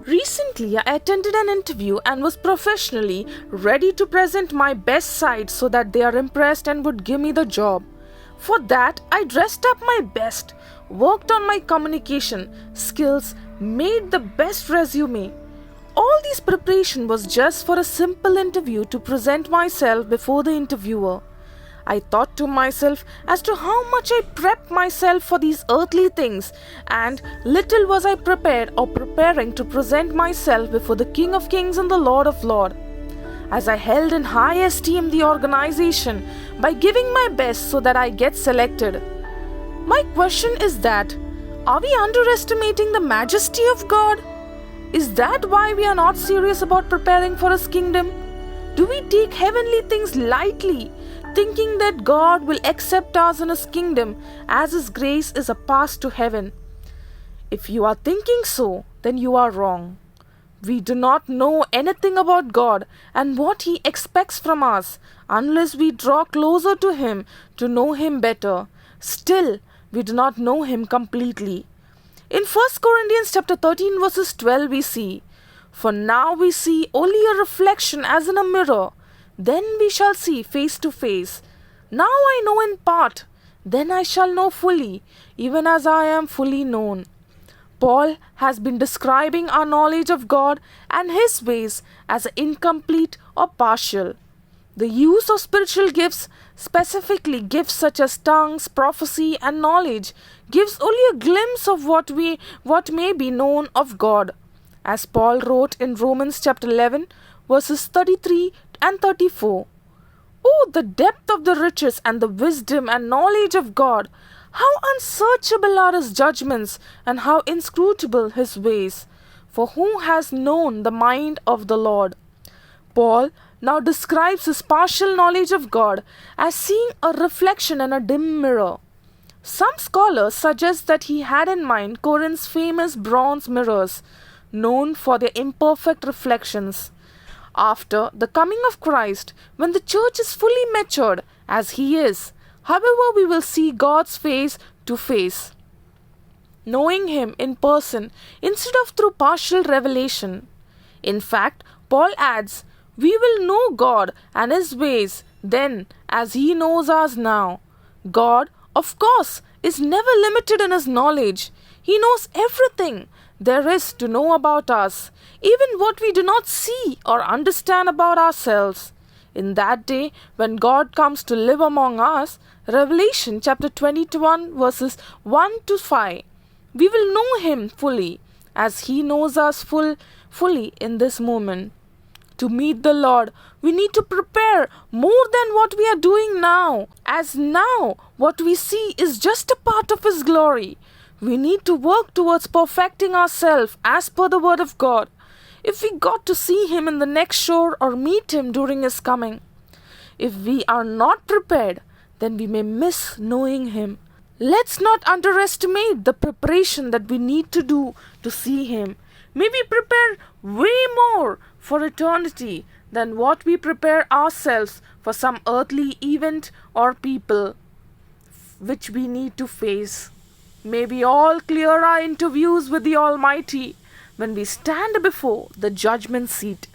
Recently, I attended an interview and was professionally ready to present my best side so that they are impressed and would give me the job. For that, I dressed up my best, worked on my communication skills, made the best resume. All this preparation was just for a simple interview to present myself before the interviewer. I thought to myself as to how much I prepped myself for these earthly things, and little was I prepared or preparing to present myself before the King of Kings and the Lord of Lords. As I held in high esteem the organization by giving my best so that I get selected. My question is that, are we underestimating the majesty of God? Is that why we are not serious about preparing for His kingdom? Do we take heavenly things lightly, thinking that God will accept us in His kingdom as His grace is a pass to heaven? If you are thinking so, then you are wrong. We do not know anything about God and what He expects from us unless we draw closer to Him to know Him better. Still, we do not know Him completely. In 1 Corinthians chapter 13 verses 12 we see, "For now we see only a reflection as in a mirror, then we shall see face to face. Now I know in part, then I shall know fully, even as I am fully known." Paul has been describing our knowledge of God and His ways as incomplete or partial. The use of spiritual gifts, specifically gifts such as tongues, prophecy, and knowledge, gives only a glimpse of what may be known of God. As Paul wrote in Romans chapter 11, verses 33 and 34. Oh, the depth of the riches and the wisdom and knowledge of God! How unsearchable are His judgments, and how inscrutable His ways! For who has known the mind of the Lord? Paul now describes his partial knowledge of God as seeing a reflection in a dim mirror. Some scholars suggest that he had in mind Corinth's famous bronze mirrors, known for their imperfect reflections. After the coming of Christ, when the church is fully matured, as He is, however, we will see God's face to face, knowing Him in person instead of through partial revelation. In fact, Paul adds, "We will know God and His ways then as He knows us now." God, of course, is never limited in His knowledge. He knows everything there is to know about us, even what we do not see or understand about ourselves. In that day, when God comes to live among us, Revelation chapter 21 verses 1 to 5, we will know Him fully, as He knows us fully in this moment. To meet the Lord, we need to prepare more than what we are doing now, as now what we see is just a part of His glory. We need to work towards perfecting ourselves as per the Word of God, if we got to see Him in the next shore or meet Him during His coming. If we are not prepared, then we may miss knowing Him. Let's not underestimate the preparation that we need to do to see Him. May we prepare way more for eternity than what we prepare ourselves for some earthly event or people which we need to face. May we all clear our interviews with the Almighty when we stand before the judgment seat.